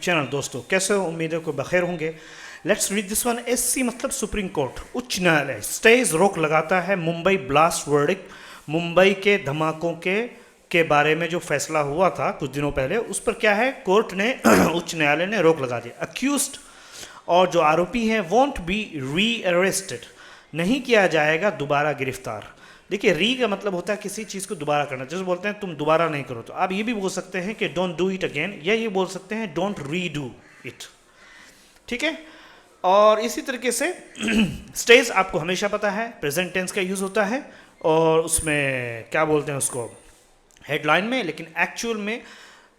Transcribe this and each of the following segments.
Channel. दोस्तों कैसे हो, उम्मीद है को बखैर होंगे। Let's read this one. SC मतलब सुप्रीम कोर्ट, उच्च न्यायालय स्टेज रोक लगाता है मुंबई ब्लास्ट वर्डिक्ट। मुंबई के धमाकों के बारे में जो फैसला हुआ था कुछ दिनों पहले, उस पर क्या है, कोर्ट ने उच्च न्यायालय ने रोक लगा दिया। अक्यूज्ड और जो आरोपी हैं वोंट बी री अरेस्टेड, नहीं किया जाएगा दोबारा गिरफ्तार। देखिए, री का मतलब होता है किसी चीज़ को दोबारा करना, जैसे बोलते हैं तुम दोबारा नहीं करो, तो आप ये भी बोल सकते हैं कि डोंट डू इट अगेन, या ये बोल सकते हैं डोंट री डू इट। ठीक है। और इसी तरीके से स्टेज आपको हमेशा पता है प्रेजेंट टेंस का यूज़ होता है, और उसमें क्या बोलते हैं उसको हेडलाइन में, लेकिन एक्चुअल में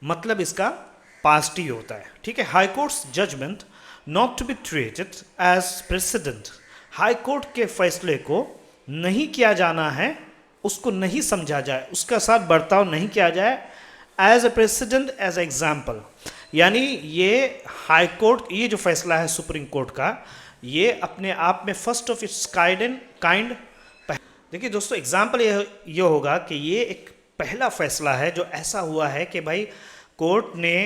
मतलब इसका पास्ट ही होता है। ठीक है। High courts judgment not to be treated as president, high court के फैसले को नहीं किया जाना है, उसको नहीं समझा जाए, उसका साथ बर्ताव नहीं किया जाए as a president, as example. यानी ये हाई कोर्ट, ये जो फैसला है सुप्रीम कोर्ट का, ये अपने आप में फर्स्ट ऑफ इट्स काइंड। देखिए दोस्तों, एग्जाम्पल ये होगा कि ये एक पहला फैसला है जो ऐसा हुआ है कि भाई कोर्ट ने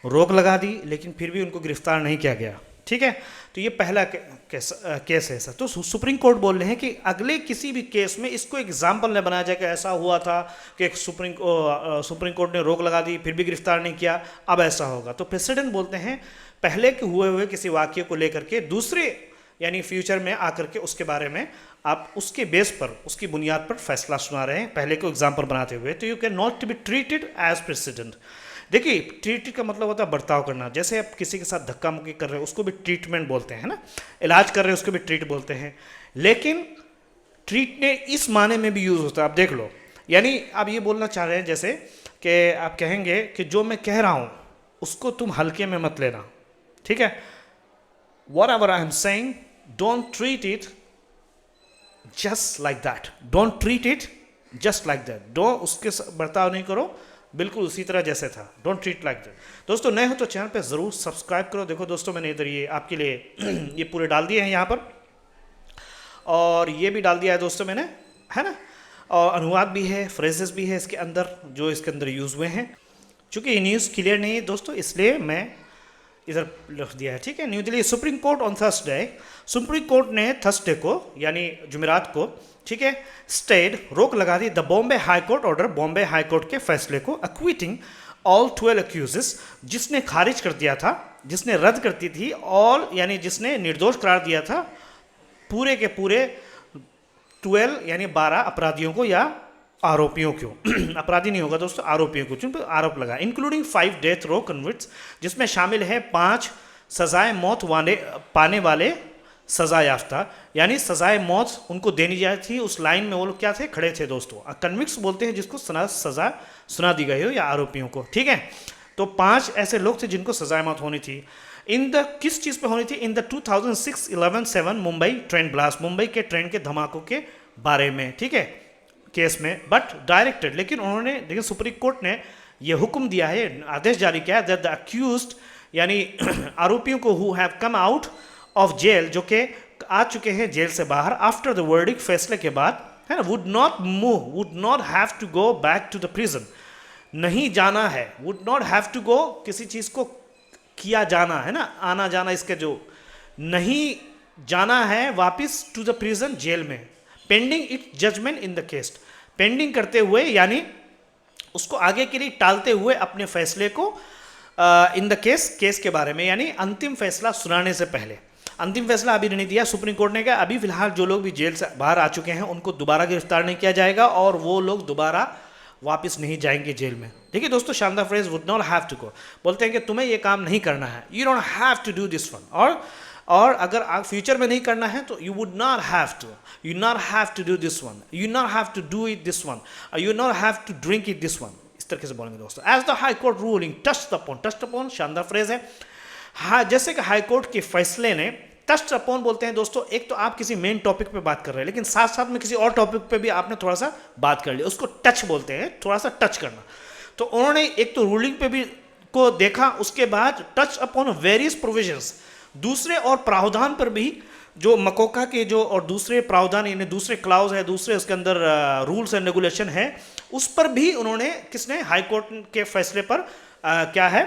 रोक लगा दी लेकिन फिर भी उनको गिरफ्तार नहीं किया गया। ठीक है। तो ये पहला केस है ऐसा। तो सुप्रीम कोर्ट बोल रहे हैं कि अगले किसी भी केस में इसको एग्जाम्पल न बनाया जाए कि ऐसा हुआ था कि सुप्रीम कोर्ट ने रोक लगा दी फिर भी गिरफ्तार नहीं किया, अब ऐसा होगा। तो प्रेसिडेंट बोलते हैं पहले के हुए किसी वाक्य को लेकर के दूसरे यानी फ्यूचर में आकर के उसके बारे में आप उसके बेस पर, उसकी बुनियाद पर फैसला सुना रहे हैं पहले को एग्जाम्पल बनाते हुए। तो you can not be treated as president. देखिए, ट्रीट का मतलब होता है बर्ताव करना। जैसे आप किसी के साथ धक्का मुक्की कर रहे हो उसको भी ट्रीटमेंट बोलते हैं ना, इलाज कर रहे हो उसको भी ट्रीट बोलते हैं। लेकिन ट्रीट ने इस माने में भी यूज़ होता है, आप देख लो। यानी आप ये बोलना चाह रहे हैं जैसे कि आप कहेंगे कि जो मैं कह रहा हूँ उसको तुम हल्के में मत लेना। ठीक है। Whatever I am saying, don't treat it just like that. Don't treat it just like that. Don't उसके बर्ताव नहीं करो बिल्कुल उसी तरह जैसे था। Don't treat like that. दोस्तों नए हो तो चैनल पे ज़रूर सब्सक्राइब करो। देखो दोस्तों, मैंने इधर ये आपके लिए ये पूरे डाल दिए हैं यहाँ पर, और ये भी डाल दिया है दोस्तों मैंने, है ना। और अनुवाद भी है, फ्रेजेस भी है इसके अंदर जो इसके अंदर यूज़ हुए हैं। चूँकि ये न्यूज़ क्लियर नहीं है दोस्तों, इसलिए मैं इधर लिख दिया है। ठीक है। New Delhi Supreme Court on Thursday, Supreme Court ने थर्सडे को यानी जुमेरात को, ठीक है, स्टेड रोक लगा दी the Bombay High Court order, Bombay High court के फैसले को, अक्विटिंग ऑल 12 अक्यूजेस, जिसने खारिज कर दिया था, जिसने रद्द करती थी ऑल यानी जिसने निर्दोष करार दिया था पूरे के पूरे 12 यानी 12 अपराधियों को या आरोपियों को अपराधी नहीं होगा दोस्तों, आरोपियों को, चूंकि आरोप लगा, इंक्लूडिंग 5 डेथ रो कन्विक्ट्स, जिसमें शामिल है 5 सजाए मौत पाने वाले सजा याफ्ता, यानी सजाए मौत उनको देनी जाती थी। उस लाइन में वो लोग क्या थे, खड़े थे दोस्तों। कन्विक्ट्स बोलते हैं जिसको सजा सुना दी गई हो या आरोपियों को। ठीक है। तो 5 ऐसे लोग थे जिनको सजाए मौत होनी थी। इन द किस चीज़ पे होनी थी, in the 2006-11-7 Mumbai train blast, Mumbai के ट्रेन के धमाकों के बारे में। ठीक है, केस में, बट डायरेक्टेड, लेकिन सुप्रीम कोर्ट ने यह हुक्म दिया है, आदेश जारी किया है दैट द अक्यूज्ड यानी आरोपियों को who have come out of jail, जो कि आ चुके हैं जेल से बाहर आफ्टर द वर्डिक्ट, फैसले के बाद, है ना, would not have to go back to the prison, नहीं जाना है, would not have to go, किसी चीज़ को किया जाना है ना, आना जाना, इसके जो नहीं जाना है वापिस टू द प्रिजन, जेल में, pending it judgment in the case, pending करते हुए यानी उसको आगे के लिए टालते हुए अपने फैसले को इन द केस के बारे में, यानी अंतिम फैसला सुनाने से पहले। अंतिम फैसला अभी नहीं दिया सुप्रीम कोर्ट ने, कहा अभी फिलहाल जो लोग भी जेल से बाहर आ चुके हैं उनको दोबारा गिरफ्तार नहीं किया जाएगा और वो लोग दोबारा वापस नहीं जाएंगे जेल में। देखिए दोस्तों, शानदार phrase, would not have to go, बोलते हैं कि तुम्हें ये काम नहीं करना है, you don't have to do this one, और अगर आप फ्यूचर में नहीं करना है तो you would not have to do this one, you not have to do it this one, you not have to drink it this one, इस तरीके से बोलेंगे दोस्तों। As the high court ruling touched upon, शानदार phrase है। हाँ, जैसे कि हाई कोर्ट के फैसले ने, टच्ड अपॉन बोलते हैं दोस्तों, एक तो आप किसी मेन टॉपिक पे बात कर रहे हैं लेकिन साथ साथ में किसी और टॉपिक पे भी आपने थोड़ा सा बात कर लिया, उसको टच बोलते हैं, थोड़ा सा टच करना। तो उन्होंने एक तो रूलिंग पे भी को देखा, उसके बाद टच अपॉन वेरियस प्रोविजंस, दूसरे और प्रावधान पर भी, जो मकोका के जो और दूसरे प्रावधान यानी दूसरे क्लाउज है, दूसरे उसके अंदर रूल्स एंड रेगुलेशन है, उस पर भी उन्होंने, किसने, हाई कोर्ट के फैसले पर क्या है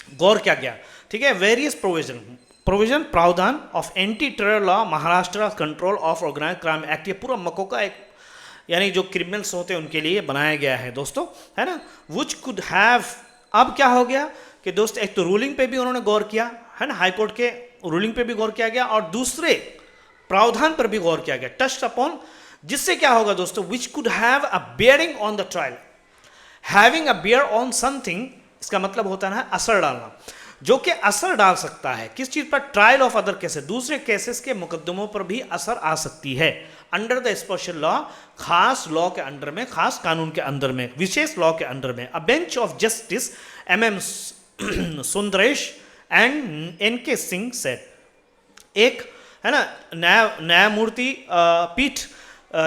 गौर किया गया, ठीक है। वेरियस प्रोविजन प्रावधान of anti terror law, Maharashtra control of organize crime act, ये पूरा मको का एक यानी जो क्रिमिनल्स होते हैं उनके लिए बनाया गया है दोस्तों, है ना। विच कुड हैव, अब क्या हो गया कि दोस्त एक तो रूलिंग पे भी उन्होंने गौर किया, है ना, हाईकोर्ट के रूलिंग पे भी गौर किया गया और दूसरे प्रावधान पर भी गौर किया गया, टच अपॉन, जिससे क्या होगा दोस्तों, which could have a bearing on the trial. Having a bear on something, इसका मतलब होता है असर डालना, जो कि असर डाल सकता है किस चीज पर, ट्रायल ऑफ अदर केसेस, दूसरे केसेस के मुकदमों पर भी असर आ सकती है, अंडर द स्पेशल लॉ, खास लॉ के अंडर में, खास कानून के अंदर में, विशेष लॉ के अंडर में। A bench of justice MM Sundaresh and NK Singh set, एक है ना न्यायमूर्ति पीठ,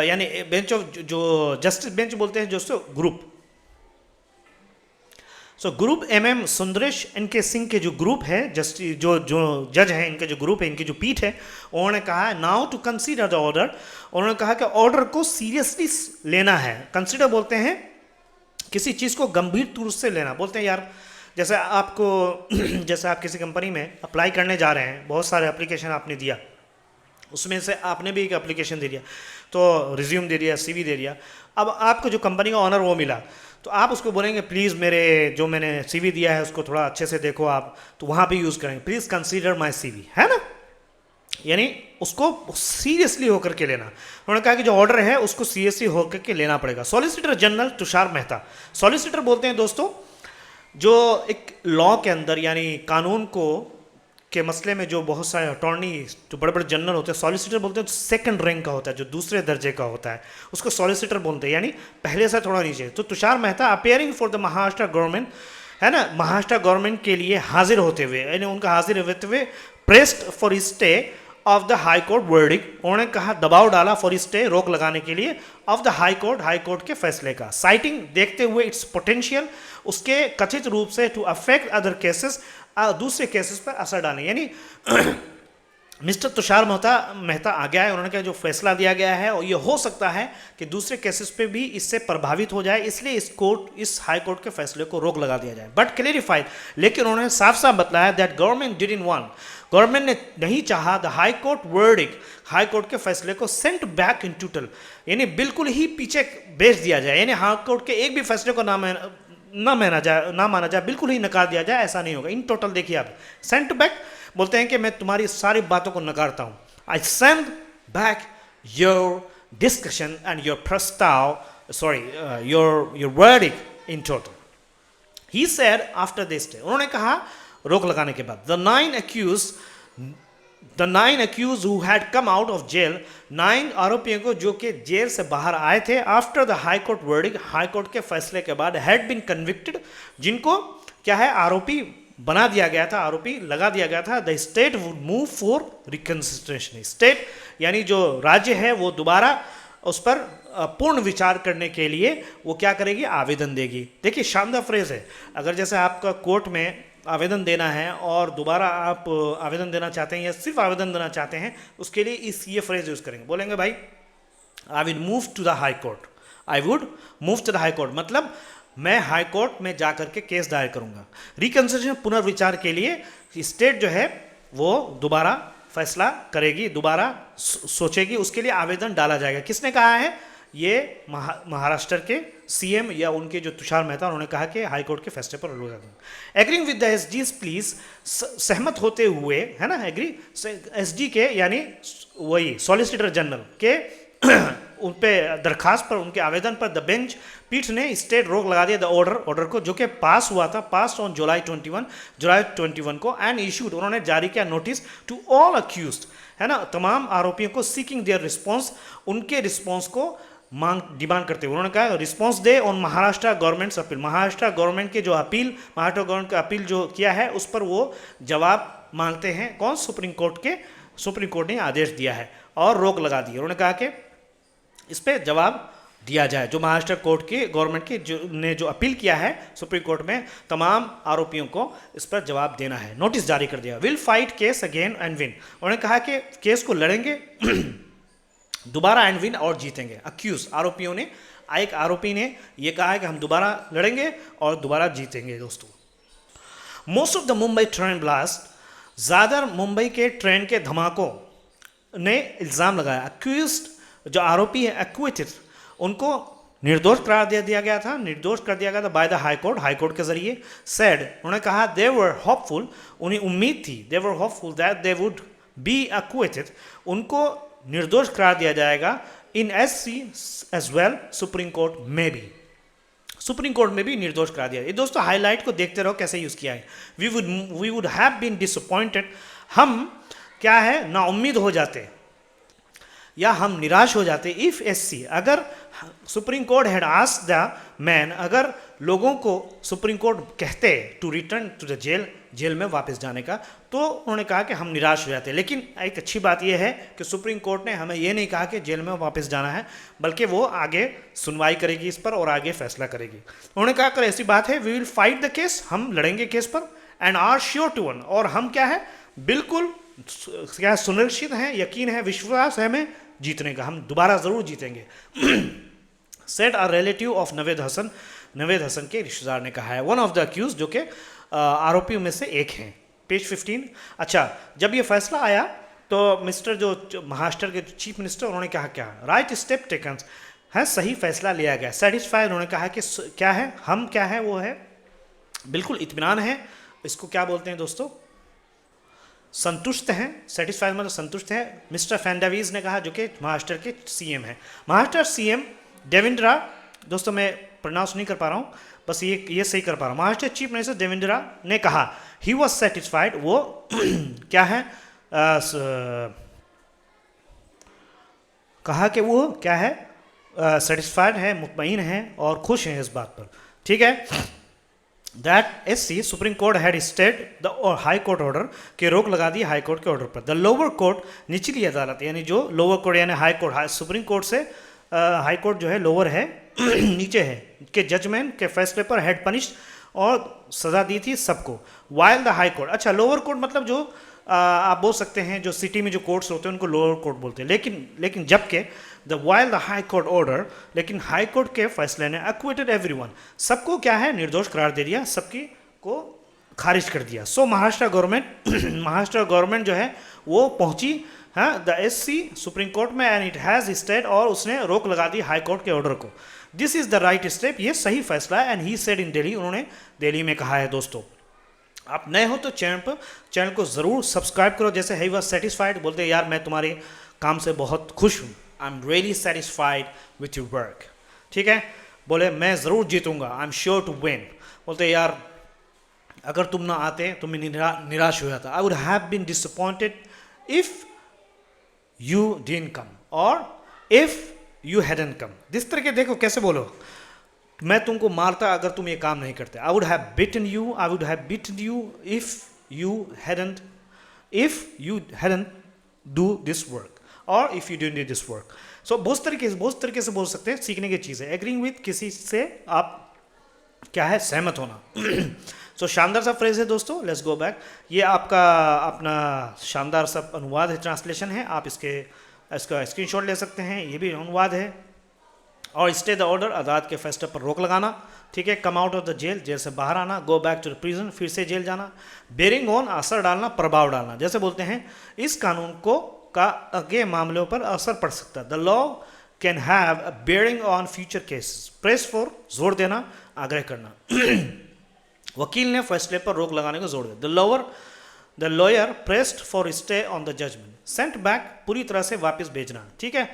यानी बेंच ऑफ, जो जस्टिस बेंच बोलते हैं दोस्तों, group. So group MM Sundaresh NK Singh के जो ग्रुप है, जस्टिस जो जज हैं, इनके जो ग्रुप है, इनकी जो पीठ है, उन्होंने कहा now to consider the order, उन्होंने कहा कि ऑर्डर को सीरियसली लेना है। कंसीडर बोलते हैं किसी चीज़ को गंभीर रूप से लेना, बोलते हैं यार जैसे आपको जैसे आप किसी कंपनी में अप्लाई करने जा रहे हैं, बहुत सारे एप्लीकेशन आपने दिया, उसमें से आपने भी एक एप्लीकेशन दे दिया, तो रिज्यूम दे दिया, CV दे दिया, अब आपको जो कंपनी का ऑनर वो मिला, तो आप उसको बोलेंगे प्लीज़ मेरे जो मैंने CV दिया है उसको थोड़ा अच्छे से देखो आप, तो वहाँ पे यूज़ करेंगे प्लीज़ कंसीडर माय CV, है ना, यानी उसको सीरियसली होकर के लेना। उन्होंने कहा कि जो ऑर्डर है उसको सीरियसली होकर के लेना पड़ेगा। Solicitor general Tushar Mehta, solicitor बोलते हैं दोस्तों जो एक लॉ के अंदर यानी कानून को के मसले में जो बहुत सारे अटॉर्नी, जो बड़े बड़े जनरल होते हैं, सॉलिसिटर बोलते हैं, सेकंड रैंक का होता है, जो दूसरे दर्जे का होता है, उसको सॉलिसिटर बोलते हैं, यानी पहले से थोड़ा नीचे। तो Tushar Mehta appearing for the Maharashtra government, है ना, महाराष्ट्र गवर्नमेंट के लिए हाजिर होते हुए, यानी उनका हाजिर होते हुए, pressed for stay of the high court verdict, उन्होंने कहा दबाव डाला फॉर स्टे, रोक लगाने के लिए, ऑफ द हाई कोर्ट के फैसले का, साइटिंग देखते हुए इट्स पोटेंशियल, उसके कथित रूप से टू अफेक्ट अदर केसेस, दूसरे केसेस पर असर डालें, यानी मिस्टर तुषार मेहता आ गया है, उन्होंने कहा जो फैसला दिया गया है और ये हो सकता है कि दूसरे केसेस पे भी इससे प्रभावित हो जाए, इसलिए इस हाई कोर्ट के फैसले को रोक लगा दिया जाए। बट क्लेरिफाइड, लेकिन उन्होंने साफ साफ बताया that government didn't want, government ने नहीं चाहा the high court verdict, high court के फैसले को सेंट बैक इन टोटल, यानी बिल्कुल ही पीछे भेज दिया जाए, यानी हाई कोर्ट के एक भी फैसले को ना माना जाए, बिल्कुल ही नकार दिया जाए, ऐसा नहीं होगा। इन टोटल देखिए आप, सेंट बैक बोलते हैं कि मैं तुम्हारी सारी बातों को नकारता हूं, I send back your discussion and your प्रस्ताव, sorry your verdict in total, he said after this day, उन्होंने कहा रोक लगाने के बाद, the nine accused who had come out of jail, 9 आरोपियों को जो कि जेल से बाहर आए थे, after the high court verdict, high court के फैसले के बाद, हैड बीन कन्विक्टेड, जिनको क्या है आरोपी बना दिया गया था, आरोपी लगा दिया गया था, the state would move for reconsideration, state यानी जो राज्य है वो दोबारा उस पर पूर्ण विचार करने के लिए वो क्या करेगी, आवेदन देगी। देखिए शानदार फ्रेज है, अगर जैसे आपका कोर्ट में आवेदन देना है और दोबारा आप आवेदन देना चाहते हैं या सिर्फ आवेदन देना चाहते हैं, उसके लिए ये फ्रेज यूज करेंगे, बोलेंगे भाई I will move to the high court, I would move to the high court, मतलब मैं हाई कोर्ट में जाकर के केस दायर करूंगा। रिकंसिडरेशन पुनर्विचार के लिए स्टेट जो है वो दोबारा फैसला करेगी, दोबारा सोचेगी, उसके लिए आवेदन डाला जाएगा। किसने कहा है? ये महाराष्ट्र के CM या उनके जो तुषार मेहता, उन्होंने कहा कि हाई कोर्ट के फैसले पर रोक लगा। Agreeing with the SG's please, सहमत होते हुए, है ना, एग्री SG के यानी वही सॉलिसिटर जनरल के उन पे दरखास्त पर, उनके आवेदन पर द बेंच, पीठ ने स्टेट रोक लगा दिया द ऑर्डर को, जो कि पास हुआ था, पास ऑन जुलाई 21 को, एंड इशूड, उन्होंने जारी किया नोटिस टू ऑल अक्यूज्ड, है ना, तमाम आरोपियों को, सीकिंग देयर रिस्पॉन्स, उनके रिस्पॉन्स को डिमांड करते हुए उन्होंने कहा response they on Maharashtra government appeal, Maharashtra government के जो अपील, महाराष्ट्र गवर्नमेंट का अपील जो किया है उस पर वो जवाब मांगते हैं। कौन? सुप्रीम कोर्ट ने आदेश दिया है और रोक लगा दी। उन्होंने कहा कि इस पर जवाब दिया जाए, जो महाराष्ट्र कोर्ट की गवर्नमेंट की ने जो अपील किया है सुप्रीम कोर्ट में, तमाम आरोपियों को इस पर जवाब देना है। नोटिस जारी कर दिया। Will fight case again and win, उन्होंने कहा कि केस को लड़ेंगे दोबारा एंड विन, और जीतेंगे। अक्यूज आरोपियों ने, एक आरोपी ने यह कहा है कि हम दोबारा लड़ेंगे और दोबारा जीतेंगे। दोस्तों most of the Mumbai train blast, ज़्यादा मुंबई के ट्रेन के धमाकों ने इल्ज़ाम लगाया। अक्यूज्ड जो आरोपी है, एक्विटेड, उनको निर्दोष करार दे दिया गया था, निर्दोष कर दिया गया था बाय द हाई कोर्ट के जरिए। सेड, उन्होंने कहा दे वर होपफुल, उन्हें उम्मीद थी, they were hopeful that they would be acquitted, उनको निर्दोष करार दिया जाएगा in SC as well, Supreme Court में भी, सुप्रीम कोर्ट में भी निर्दोष करा दिया। ये दोस्तों हाईलाइट को देखते रहो कैसे यूज किया है। We would have been disappointed, हम क्या है ना उम्मीद हो जाते या हम निराश हो जाते, इफ एससी, अगर supreme court had asked the man, अगर लोगों को सुप्रीम कोर्ट कहते to return to the jail, jail में वापस जाने का, तो उन्होंने कहा कि हम निराश हो जाते। लेकिन एक अच्छी बात यह है कि सुप्रीम कोर्ट ने हमें यह नहीं कहा कि जेल में वापस जाना है, बल्कि वो आगे सुनवाई करेगी इस पर और आगे फैसला करेगी। उन्होंने कहा अगर ऐसी बात है we will fight the case, हम लड़ेंगे केस पर, and are sure to win, और हम क्या है बिल्कुल क्या सुनिश्चित हैं, यकीन है, विश्वास है हमें जीतने का, हम दोबारा जरूर जीतेंगे। Said are relative of Naved Hasan, Naved Hasan के रिश्तेदार ने कहा है, वन ऑफ द अक्यूज, जो कि आरोपियों में से एक हैं। पेज 15। अच्छा, जब ये फैसला आया तो मिस्टर जो महाराष्ट्र के चीफ मिनिस्टर, उन्होंने कहा क्या, राइट स्टेप टेकन है, सही फैसला लिया गया। सेटिस्फाइड, उन्होंने कहा कि क्या है, हम क्या है, वो है बिल्कुल इत्मीनान है, इसको क्या बोलते हैं दोस्तों, संतुष्ट हैं। सेटिस्फाइड मतलब संतुष्ट है। मिस्टर फैंडावीज ने कहा, जो कि महाराष्ट्र के सीएम हैं। महाराष्ट्र सीएम देवेंद्रा, दोस्तों मैं प्रोनाउंस नहीं कर पा रहा हूँ, बस ये सही कर पा रहा हूँ। महाराष्ट्र चीफ मिनिस्टर देवेंद्रा ने कहा ही वॉज सेटिस्फाइड, वो क्या है कहा कि वो क्या है सेटिस्फाइड है, मुतमईन है और खुश हैं इस बात पर, ठीक है। That SC supreme court had state the high Court order, के रोक लगा दी हाई कोर्ट के ऑर्डर पर। द लोअर कोर्ट, निचली अदालत, यानी जो लोअर कोर्ट यानी हाई कोर्ट, सुप्रीम कोर्ट से हाई कोर्ट जो है लोअर है नीचे है, के जजमेंट के फैसले पर हैड पनिश्ड, और सजा दी थी सबको। वाइल द हाई कोर्ट, अच्छा लोअर कोर्ट मतलब जो आप बोल सकते हैं जो सिटी में जो कोर्ट्स होते हैं उनको लोअर कोर्ट बोलते हैं, लेकिन जबकि the while the high Court order, लेकिन हाई कोर्ट के फैसले ने एक्विटेड एवरीवन, सबको क्या है निर्दोष करार दे दिया, सबकी को खारिज कर दिया। सो महाराष्ट्र गवर्नमेंट जो है वो पहुंची द एससी सुप्रीम कोर्ट में, एंड इट हैज स्टेड, और उसने रोक लगा दी हाई कोर्ट के ऑर्डर को। This is the right step, ये सही फैसला है। And he said in Delhi, उन्होंने दिल्ली में कहा है। दोस्तों आप नए हो तो चैनल को ज़रूर सब्सक्राइब करो। जैसे ही वॉज सेटिस्फाइड, बोलते हैं यार मैं तुम्हारे काम से बहुत खुश हूँ, I am really satisfied with your work, ठीक है। बोले मैं ज़रूर जीतूंगा, I am sure to win. बोलते यार अगर तुम ना आते तो मैं निराश हो जाता, I would have been disappointed if you didn't come, और इफ यू हैडंट कम। जिस तरह के देखो कैसे बोलो, मैं तुमको मारता अगर तुम ये काम नहीं करते। I would have beaten you, I would have beaten you if you hadn't do this work, और if you didn't do this work. So बहुत तरीके से बोल सकते हैं, सीखने की चीज़ है। एग्रीइंग विथ, किसी से आप क्या है सहमत होना। सो शानदार सा फ्रेज है दोस्तों। लेट्स गो बैक, ये आपका अपना शानदार सा अनुवाद है, ट्रांसलेशन है। आप इसका स्क्रीनशॉट ले सकते हैं, ये भी अनुवाद है। और स्टे द ऑर्डर, अदालत के फैसले पर रोक लगाना, ठीक है। Come out of the jail, jail से बाहर आना। Go back to the prison, फिर से जेल जाना। बेरिंग ऑन, असर डालना, प्रभाव डालना, जैसे बोलते हैं इस कानून को का आगे मामलों पर असर पड़ सकता है। The law can have a bearing on future cases. Press for, जोर देना, आग्रह करना। वकील ने फैसले पर रोक लगाने को जोर दिया। The lawyer pressed for stay on the judgment. Sent back, पूरी तरह से वापस भेजना, ठीक है।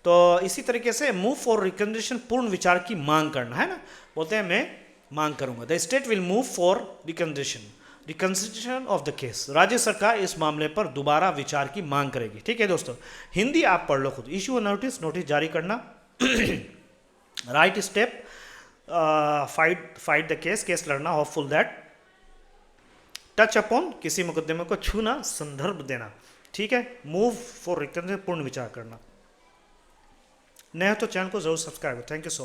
तो इसी तरीके से मूव फॉर रिकंसिडरेशन, पूर्ण विचार की मांग करना, है ना। बोलते हैं मैं मांग करूंगा। The state will move for reconsideration of the case. राज्य सरकार इस मामले पर दोबारा विचार की मांग करेगी, ठीक है दोस्तों। हिंदी आप पढ़ लो खुद। इशू नोटिस जारी करना। Right step, fight the case लड़ना। होपफुल दैट, टच अपॉन, किसी मुकदमे को छूना, संदर्भ देना, ठीक है। मूव फॉर रिकंसिडरेशन, पूर्ण विचार करना। नया तो चैनल को जरूर सब्सक्राइब करो। Thank you so much.